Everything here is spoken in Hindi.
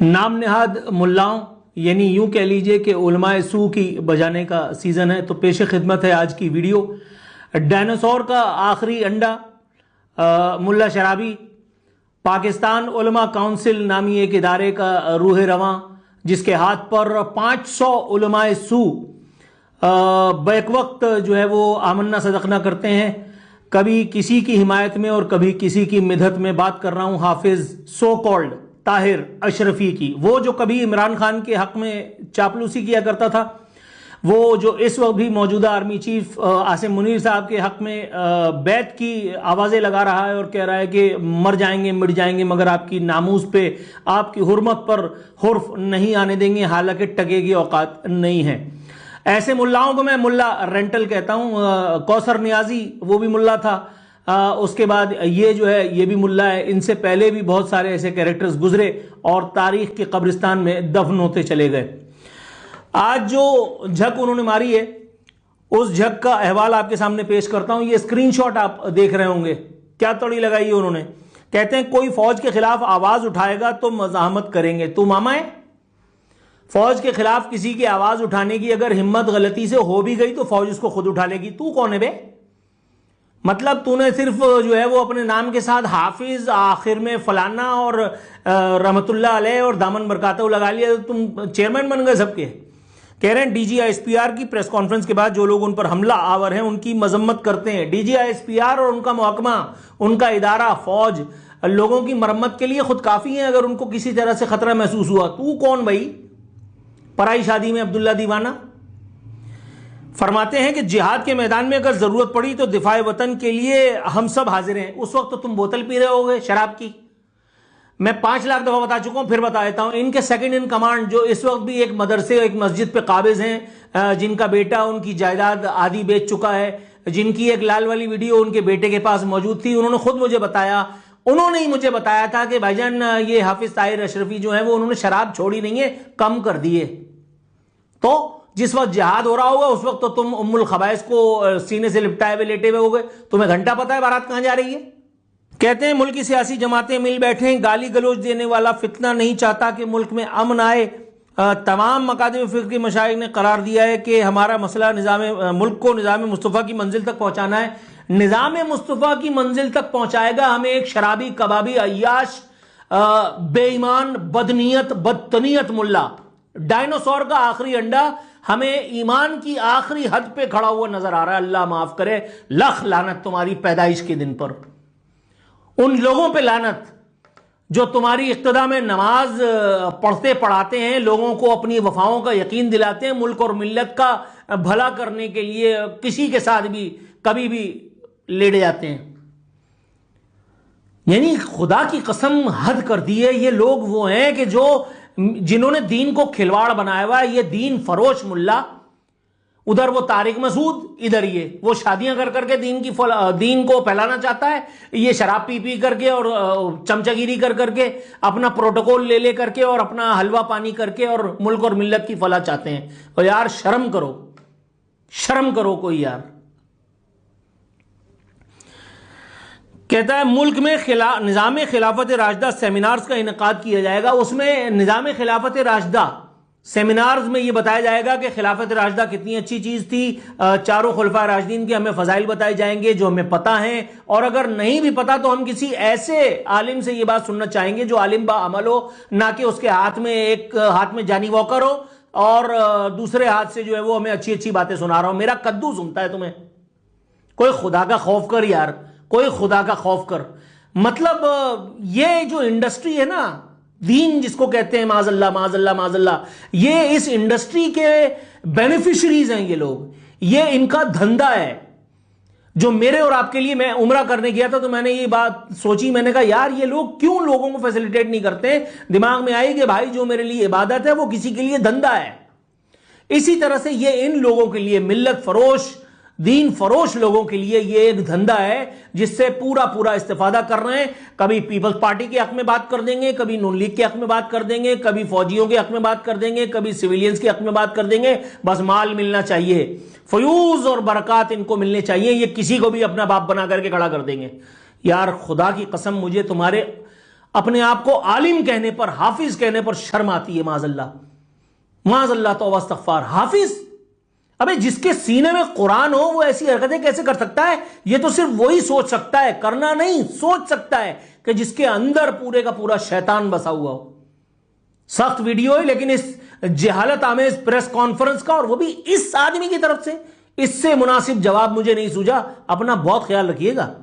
नाम नेहाद मुल्लाओं यानी यूं कह लीजिए कि उलमाए सू की बजाने का सीज़न है। तो पेश खिदमत है आज की वीडियो। डायनासोर का आखिरी अंडा मुल्ला शराबी पाकिस्तान उलमा काउंसिल नामी एक इदारे का रूह रवां, जिसके हाथ पर 500 उलमाए सू बैक वक्त जो है वो आमन्ना सदकना करते हैं, कभी किसी की हिमायत में और कभी किसी की मिदहत में। बात कर रहा हूं हाफिज सो कॉल्ड ताहिर अशरफी की, वो जो कभी इमरान खान के हक में चापलूसी किया करता था, वो जो इस वक्त भी मौजूदा आर्मी चीफ आसिम मुनीर साहब के हक में बैत की आवाज़ें लगा रहा है और कह रहा है कि मर जाएंगे मिट जाएंगे मगर आपकी नामूस पे आपकी हुर्मत पर हुर्फ नहीं आने देंगे, हालांकि टके की औकात नहीं है। ऐसे मुल्लाओं को मैं मुल्ला रेंटल कहता हूं। कौसर नियाजी वो भी मुल्ला था, उसके बाद ये जो है ये भी मुल्ला है। इनसे पहले भी बहुत सारे ऐसे कैरेक्टर्स गुजरे और तारीख के कब्रिस्तान में दफन होते चले गए। आज जो झक उन्होंने मारी है उस झक का अहवाल आपके सामने पेश करता हूं। ये स्क्रीनशॉट आप देख रहे होंगे, क्या तोड़ी लगाई है उन्होंने। कहते हैं कोई फौज के खिलाफ आवाज उठाएगा तो मजाहमत करेंगे। तू मामा है? फौज के खिलाफ किसी की आवाज उठाने की अगर हिम्मत गलती से हो भी गई तो फौज उसको खुद उठा लेगी। तू कौन है बे? मतलब तूने सिर्फ जो है वो अपने नाम के साथ हाफिज आखिर में फलाना और रहमतुल्लाह अलैह और दामन बरकातहू लगा लिया तो तुम चेयरमैन बन गए सबके। कह रहे हैं डीजीआईएसपीआर की प्रेस कॉन्फ्रेंस के बाद जो लोग उन पर हमला आवर हैं उनकी मजम्मत करते हैं। डीजीआईएसपीआर और उनका महकमा, उनका इदारा, फौज लोगों की मरम्मत के लिए खुद काफी है अगर उनको किसी तरह से खतरा महसूस हुआ। तू कौन भाई? पराई शादी में अब्दुल्ला दीवाना। फरमाते हैं कि जिहाद के मैदान में अगर जरूरत पड़ी तो दिफाए वतन के लिए हम सब हाजिर हैं। उस वक्त तो तुम बोतल पी रहे होगे शराब की। मैं 5 लाख दफा बता चुका हूं, फिर बता देता हूं। इनके सेकंड इन कमांड जो इस वक्त भी एक मदरसे एक मस्जिद पे काबिज हैं, जिनका बेटा उनकी जायदाद आधी बेच चुका है, जिनकी एक लाल वाली वीडियो उनके बेटे के पास मौजूद थी, उन्होंने खुद मुझे बताया, उन्होंने ही मुझे बताया था कि भाईजान ये हाफिज ताहिर अशरफी जो है वो उन्होंने शराब छोड़ी नहीं है, कम कर दी है। तो जिस वक्त जिहाद हो रहा होगा उस वक्त तो तुम उम्मुल खबाइस को सीने से लिपटाए हुए लेटे हुए हो गए। तुम्हें घंटा पता है बारात कहां जा रही है? कहते हैं मुल्क की सियासी जमातें मिल बैठे, गाली गलौज देने वाला फितना नहीं चाहता कि मुल्क में अमन आए। तमाम मकादम फिक्र के मशाइख ने करार दिया है कि हमारा मसला मुल्क को निज़ाम मुस्तफ़ा की मंजिल तक पहुंचाना है। निज़ाम मुस्तफ़ा की मंजिल तक पहुंचाएगा हमें एक शराबी कबाबी अय्याश बेईमान बदनीयत बदतनीयत मुल्ला। डायनासोर का आखिरी अंडा हमें ईमान की आखिरी हद पे खड़ा हुआ नजर आ रहा है। अल्लाह माफ करे, लख लानत तुम्हारी पैदाइश के दिन पर, उन लोगों पे लानत जो तुम्हारी इक्तदा में नमाज पढ़ते पढ़ाते हैं, लोगों को अपनी वफाओं का यकीन दिलाते हैं, मुल्क और मिल्लत का भला करने के लिए किसी के साथ भी कभी भी लेड़े जाते हैं। यानी खुदा की कसम हद कर दी है। ये लोग वो हैं कि जिन्होंने दीन को खिलवाड़ बनाया हुआ है। ये दीन फरोश मुल्ला, उधर वो तारिक मसूद, इधर ये वो शादियां कर करके दीन को फैलाना चाहता है। ये शराब पी पी करके और चमचागिरी कर करके अपना प्रोटोकॉल ले ले करके और अपना हलवा पानी करके और मुल्क और मिल्लत की फलाह चाहते हैं। तो यार शर्म करो, शर्म करो कोई यार। कहता है मुल्क में निज़ाम खिलाफत राशिदा सेमिनार्स का इनेकाद किया जाएगा। उसमें निज़ाम खिलाफत राशिदा सेमिनार्स में यह बताया जाएगा कि खिलाफत राशिदा कितनी अच्छी चीज थी, चारों खुलफा राशिदीन के हमें फजाइल बताए जाएंगे जो हमें पता हैं, और अगर नहीं भी पता तो हम किसी ऐसे आलिम से यह बात सुनना चाहेंगे जो आलिम बा अमल हो, ना कि उसके एक हाथ में जानी वॉकर हो और दूसरे हाथ से जो है वो हमें अच्छी अच्छी बातें सुना रहा हो। मेरा कद्दू सुनता है तुम्हें। कोई खुदा का खौफ कर यार, कोई खुदा का खौफ कर। मतलब ये जो इंडस्ट्री है ना, दीन जिसको कहते हैं, माजल्ला माजल्ला माजल्ला, ये इस इंडस्ट्री के बेनिफिशरीज हैं ये लोग। ये इनका धंधा है। जो मेरे और आपके लिए, मैं उम्रा करने गया था तो मैंने ये बात सोची, मैंने कहा यार ये लोग क्यों लोगों को फैसिलिटेट नहीं करते। दिमाग में आई कि भाई जो मेरे लिए इबादत है वो किसी के लिए धंधा है। इसी तरह से ये इन लोगों के लिए, मिल्लत फरोश दीन फरोश लोगों के लिए ये एक धंधा है जिससे पूरा पूरा इस्तेफादा कर रहे हैं। कभी पीपल्स पार्टी के हक में बात कर देंगे, कभी नून लीग के हक में बात कर देंगे, कभी फौजियों के हक में बात कर देंगे, कभी सिविलियंस के हक में बात कर देंगे। बस माल मिलना चाहिए, फयूज और बरकत इनको मिलने चाहिए। ये किसी को भी अपना बाप बना करके खड़ा कर देंगे। यार खुदा की कसम, मुझे तुम्हारे अपने आप को आलिम कहने पर, हाफिज कहने पर शर्म आती है। माजल्ला तौबा इस्तगफार। हाफिज, अबे जिसके सीने में कुरान हो वो ऐसी हरकतें कैसे कर सकता है? ये तो सिर्फ वही सोच सकता है, करना नहीं, सोच सकता है कि जिसके अंदर पूरे का पूरा शैतान बसा हुआ हो। सख्त वीडियो है, लेकिन इस जहालत आमेज प्रेस कॉन्फ्रेंस का, और वो भी इस आदमी की तरफ से, इससे मुनासिब जवाब मुझे नहीं सूझा। अपना बहुत ख्याल रखिएगा।